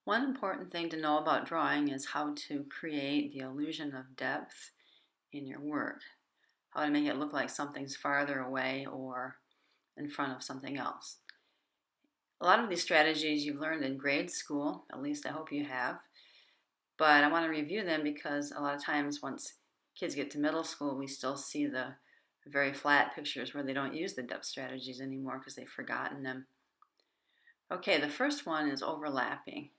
One important thing to know about drawing is how to create the illusion of depth in your work, how to make it look like something's farther away or in front of something else. A lot of these strategies you've learned in grade school, at least I hope you have, but I want to review them because a lot of times once kids get to middle school, we still see the very flat pictures where they don't use the depth strategies anymore because they've forgotten them. Okay, the first one is overlapping.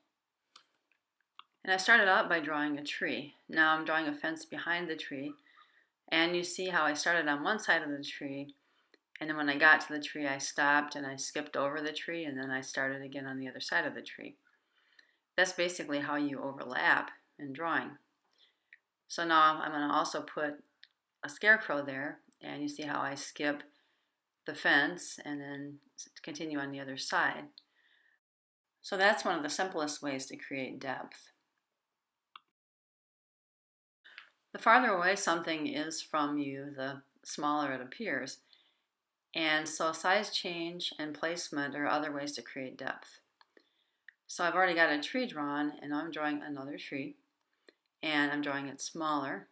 And I started out by drawing a tree. Now I'm drawing a fence behind the tree. And you see how I started on one side of the tree, and then when I got to the tree, I stopped and I skipped over the tree, and then I started again on the other side of the tree. That's basically how you overlap in drawing. So now I'm going to also put a scarecrow there, and you see how I skip the fence and then continue on the other side. So that's one of the simplest ways to create depth. The farther away something is from you, the smaller it appears. And so size change and placement are other ways to create depth. So I've already got a tree drawn, and I'm drawing another tree, and I'm drawing it smaller.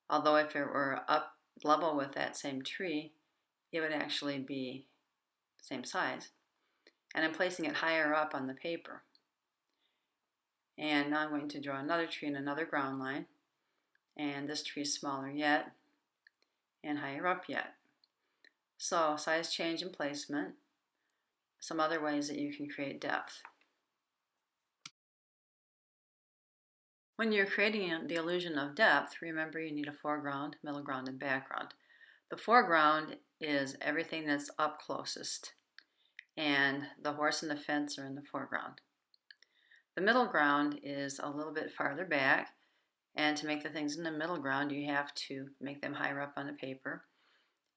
Although if it were up level with that same tree, it would actually be the same size. And I'm placing it higher up on the paper. And now I'm going to draw another tree and another ground line. And this tree is smaller yet and higher up yet. So size change and placement, some other ways that you can create depth. When you're creating the illusion of depth, remember you need a foreground, middle ground, and background. The foreground is everything that's up closest, and the horse and the fence are in the foreground. The middle ground is a little bit farther back, and to make the things in the middle ground, you have to make them higher up on the paper,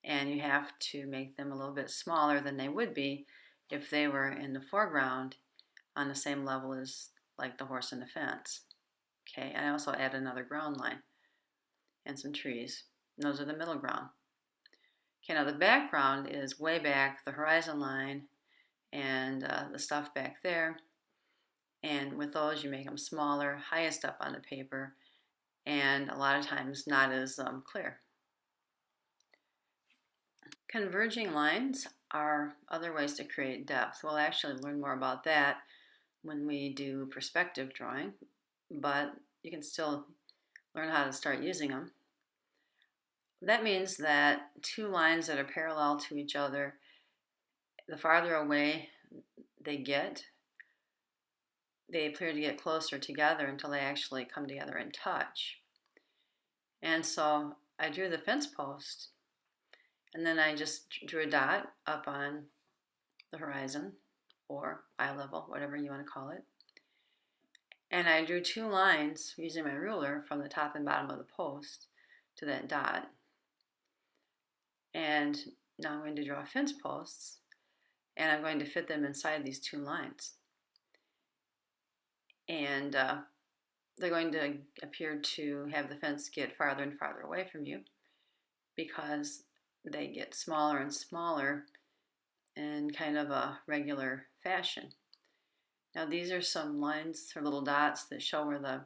and you have to make them a little bit smaller than they would be if they were in the foreground on the same level as like the horse and the fence. Okay, and I also add another ground line and some trees. And those are the middle ground. Okay, now the background is way back, the horizon line, and the stuff back there. And with those, you make them smaller, highest up on the paper, and a lot of times not as clear. Converging lines are other ways to create depth. We'll actually learn more about that when we do perspective drawing, but you can still learn how to start using them. That means that two lines that are parallel to each other, the farther away they get, they appear to get closer together until they actually come together and touch. And so I drew the fence post, and then I just drew a dot up on the horizon, or eye level, whatever you want to call it. And I drew two lines using my ruler from the top and bottom of the post to that dot. And now I'm going to draw fence posts, and I'm going to fit them inside these two lines. And they're going to appear to have the fence get farther and farther away from you because they get smaller and smaller in kind of a regular fashion. Now these are some lines or little dots that show where the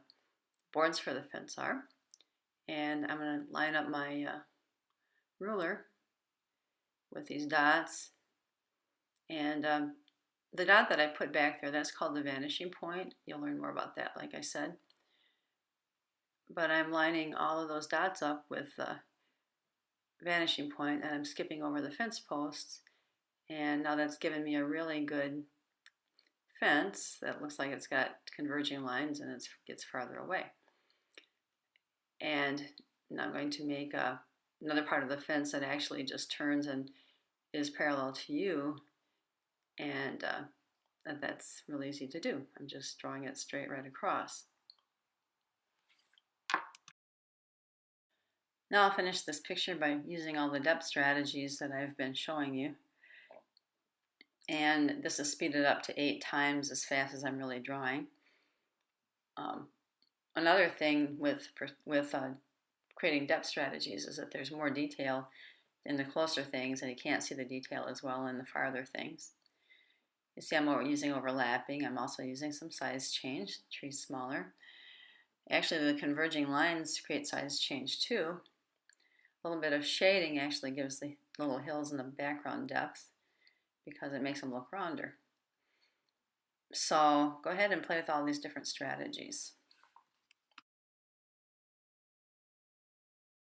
boards for the fence are. And I'm going to line up my ruler with these dots. And the dot that I put back there, that's called the vanishing point. You'll learn more about that, like I said. But I'm lining all of those dots up with the vanishing point, and I'm skipping over the fence posts. And now that's given me a really good fence that looks like it's got converging lines and it gets farther away. And now I'm going to make another part of the fence that actually just turns and is parallel to you, and that's really easy to do. I'm just drawing it straight right across. Now I'll finish this picture by using all the depth strategies that I've been showing you. And this is speeded up to 8 times as fast as I'm really drawing. Another thing with creating depth strategies is that there's more detail in the closer things, and you can't see the detail as well in the farther things. You see I'm using overlapping. I'm also using some size change. The tree's smaller. Actually, the converging lines create size change too. A little bit of shading actually gives the little hills in the background depth because it makes them look rounder. So go ahead and play with all these different strategies.